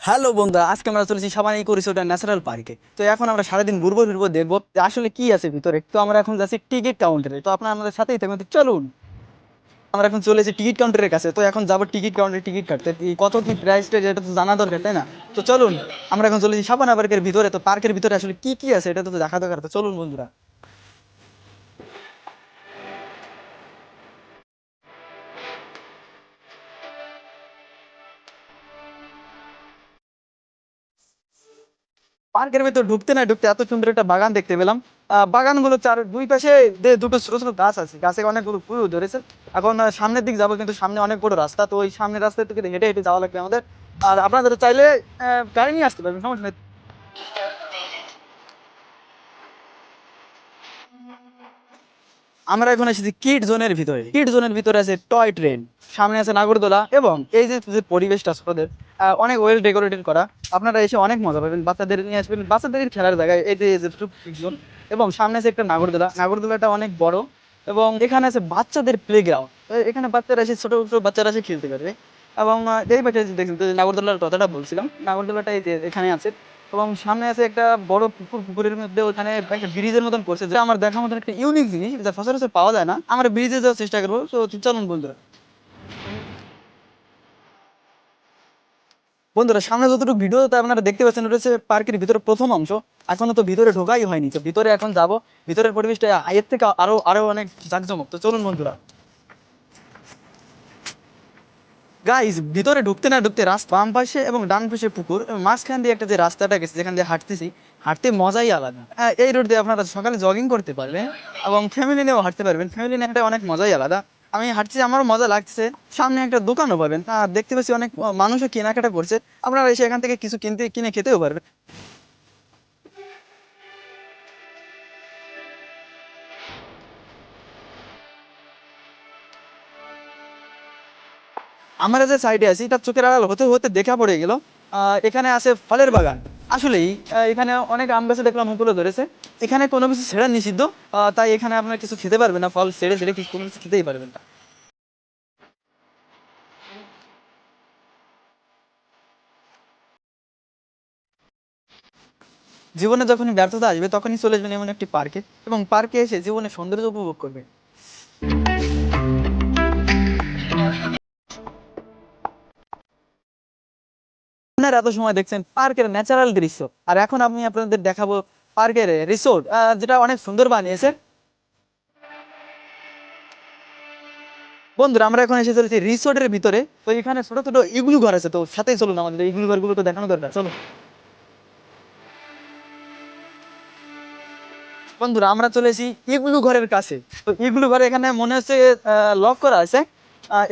Hello বন্ধুরা, আজকে আমরা চলেছি সাবান ইকো রিসোর্ট অ্যান্ড ন্যাচারাল পার্কে। তো এখন আমরা সারাদিন ঘুরবো ফিরবো, দেখবো যে আসলে কি আছে ভিতরে। তো আমরা এখন যাচ্ছি টিকিট কাউন্টারে। তো আপনারা আমাদের সাথেই থাকবেন, তো চলুন। আমরা এখন চলেছি টিকিট কাউন্টারের কাছে। তো এখন যাবো টিকিট কাউন্টারে টিকিট কাটতে। কত কি প্রাইসটা যেটা তো জানা দরকার, তাই না? তো চলুন, আমরা এখন চলেছি সাবানা পার্কের ভিতরে। তো পার্কের ভিতরে আসলে কি কি আছে এটা তো দেখা দরকার। তো চলুন বন্ধুরা। পার্কের ভেতর ঢুকতে না ঢুকতে এত সুন্দর একটা বাগান দেখতে পেলাম। বাগানগুলো চার দুই পাশে দুটো ছোট ছোট গাছ আছে, গাছে অনেকগুলো ফুল ধরেছে। এখন সামনের দিক যাবো, কিন্তু সামনে অনেক বড় রাস্তা, তো ওই সামনের রাস্তা থেকে হেঁটে হেঁটে যাওয়া লাগবে আমাদের। আর আপনাদের চাইলে গাড়ি নিয়ে আসতে পারবেন, সমস্যা নেই। আমরা এখন এসেছি কিড জোনের ভিতরে। কিড জোনের ভিতরে আছে টয় ট্রেন, সামনে আছে নাগরদোলা, এবং এই যে যে পরিবেশটা ছোটদের অনেক ওয়েল ডেকোরেটেড করা। আপনারা এসে অনেক মজা পাবেন, বাচ্চাদের নিয়ে আসবেন, বাচ্চাদের খেলার জায়গায় এই যে জোন। এবং সামনে আছে একটা নাগরদোলা, নাগরদোলাটা অনেক বড়। এবং এখানে আছে বাচ্চাদের প্লে গ্রাউন্ড, এখানে বাচ্চারা এসে ছোট ছোট বাচ্চারা এসে খেলতে পারবে। এবং এই পাশে যে দেখছেন, যে নাগরদোলার কথাটা বলছিলাম, নাগরদোলাটা এই যে এখানে আছে। এবং সামনে আছে একটা বড় পুকুর, পুকুরের মধ্যে ওখানে একটা ব্রিজের মতন করছে, যেটা আমার দেখার মতন একটা ইউনিক জিনিস, যেটা সচরাচর পাওয়া যায় না। আমরা ব্রিজে যাওয়ার চেষ্টা করবো, তো চলুন বন্ধুরা। বন্ধুরা, সামনে যতটুকু ভিডিওতে আপনারা দেখতে পাচ্ছেন, ওটা হচ্ছে পার্কের ভিতরে প্রথম অংশ। এখনো তো ভিতরে ঢোকাই হয়নি, তো ভিতরে এখন যাব। ভিতরের পরিবেশটা এর থেকে আরো আরো অনেক জাঁকজমক। তো চলুন বন্ধুরা। গাইস, ভিতরে ঢুকতে না ঢুকতে রাস্তা বাম পাশে এবং ডান পাশে পুকুর, এবং মাঝখান দিয়ে একটা যে রাস্তাটা গেছে, যেখান দিয়ে হাঁটতেছি, হাঁটতে মজাই আলাদা। এই রোড দিয়ে আপনারা সকালে জগিং করতে পারবেন, এবং ফ্যামিলি নিয়েও হাঁটতে পারবেন। ফ্যামিলি নিয়ে হাঁটতে অনেক মজাই আলাদা। আমি হাঁটছি, আমারও মজা লাগছে। সামনে একটা দোকানও পাবেন, আর দেখতে পাচ্ছি অনেক মানুষও কেনাকাটা করছে। আপনারা এসে এখান থেকে কিছু কিনে খেতেও পারবেন। আমরা যে সাইডে আছি, এটা চোখের আড়াল হতে হতে দেখা পড়ে গেল। এখানে আছে ফলের বাগান। আসলেই এখানে অনেক আম গাছে দেখলাম মুকুলও ধরেছে। এখানে কোনো কিছু ছেঁড়া নিষিদ্ধ, তাই এখানে আপনারা কিছু খেতে পারবেন না, ফল ছেড়ে ছেড়ে কিছু কোনো কিছু খেতেই পারবেন না। জীবনে যখনই ব্যর্থতা আসবে, তখনই চলে যাবেন এমন একটি পার্কে, এবং পার্কে এসে জীবনের সৌন্দর্য উপভোগ করবেন। আপনারা এত সময় দেখছেন পার্কের ন্যাচারাল দৃশ্য, আর এখন আমি আপনাদের দেখাবো পার্কের রিসোর্ট, যেটা অনেক সুন্দর বানিয়েছে। বন্ধুরা, আমরা এখন এসে চলেছি রিসোর্টের ভিতরে। তো এখানে ছোট ছোট ইগলু ঘর আছে, তো সাথেই চলুন, আমাদের ইগলু ঘরগুলো তো দেখানো দরকার, চলো। বন্ধুরা, আমরা চলে এসেছি ইগলু ঘরের কাছে। তো ইগলু ঘরে এখানে মনে হচ্ছে লক করা আছে।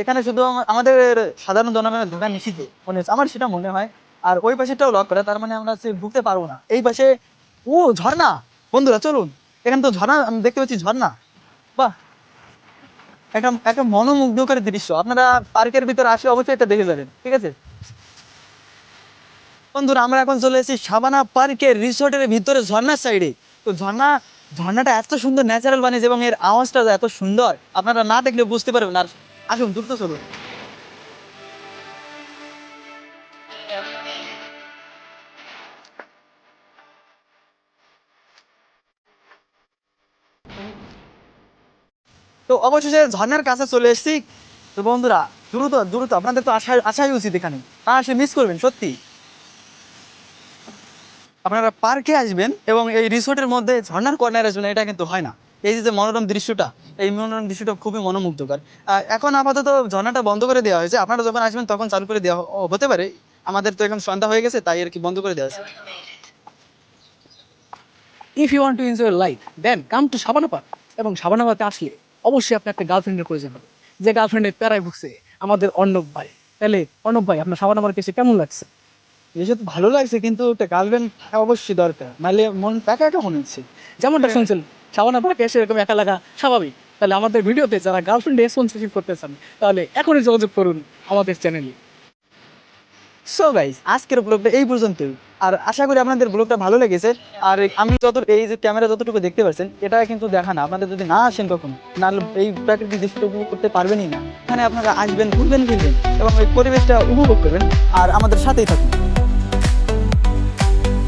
এখানে শুধু আমাদের সাধারণ জনগণের ঢোকা নিষিদ্ধ মনে হচ্ছে, আমার সেটা মনে হয়। আর ওই পাশেটাও লক করা, তার মানে আমরা ঢুকতে পারবো না এই পাশে। ও, ঝর্ণা! বন্ধুরা চলুন, এখানে তো ঝর্ণা আমি দেখতে পাচ্ছি, ঝর্ণা। বাহ, একটা একটা মনোমুগ্ধকর দৃশ্য। আপনারা পার্কের ভিতরে আসলে অবশ্যই এটা দেখে যাবেন, ঠিক আছে? বন্ধুরা, আমরা এখন চলে এসেছি সাবানা পার্কের রিসোর্টের ভিতরে ঝর্ণার সাইডে। তো ঝর্ণাটা এত সুন্দর ন্যাচারাল বানিয়েছে, এবং এর আওয়াজটা এত সুন্দর, আপনারা না দেখলে বুঝতে পারবেন। আর আসুন, দ্রুত চলুন। তো অবশেষে ঝর্ণার কাছে চলে এসেছি। তো বন্ধুরা, দ্রুত দ্রুত, আপনাদের তো আসাই উচিত এখানে, তা আসলে মিস করবেন সত্যি। আপনারা পার্কে আসবেন, এবং এই রিসোর্টের মধ্যে ঝর্ণার কর্নার আসবেন, এটা কিন্তু হয় না। এই যে যে মনোরম দৃশ্যটা, এই মনোরম দৃশ্যটা খুবই মনোমুগ্ধকর। এখন আপাতত ঝর্ণাটা বন্ধ করে দেওয়া হয়েছে, আপনারা যখন আসবেন তখন চালু করে দেওয়া হতে পারে। আমাদের তো এখন সন্ধ্যা হয়ে গেছে, তাই আর কি বন্ধ করে দেওয়া হয়েছে। If you want to enjoy life then come to Sabanapat. এবং সাবানাপাতে আসলে অবশ্যই আপনি একটা গার্লফ্রেন্ডের প্রয়োজন হবে, যে গার্লফ্রেন্ডের প্যারায় ভুগছে আমাদের অর্ণব ভাই। তাহলে অর্ণব ভাই, আপনার সাবানাপার কেসে কেমন লাগছে? এসব ভালো লাগছে, কিন্তু একটা গার্লফ্রেন্ড অবশ্যই দরকার, নাহলে মন একা একা মনে হচ্ছে। যেমনটা শুনছেন, সাবানাপার কেসে এরকম একা লাগা স্বাভাবিক। তাহলে আমাদের ভিডিওতে যারা গার্লফ্রেন্ড স্পন্সরশিপ করতে চান, তাহলে এখনই যোগাযোগ করুন আমাদের চ্যানেলে। সো গাইস, আজকের ব্লগটা এই পর্যন্তই। আর আশা করি আপনাদের ব্লগটা ভালো লেগেছে। আর আমি এই যে ক্যামেরা যতটুকু দেখতে পাচ্ছেন, এটা কিন্তু দেখা না, আপনাদের যদি না আসেন কখনো, নাহলে এই প্রাকৃতিক দৃশ্যটা উপভোগ করতে পারবেনই না। এখানে আপনারা আসবেন, ঘুরবেন ফিরবেন, এবং এই পরিবেশটা উপভোগ করবেন, আর আমাদের সাথেই থাকুন।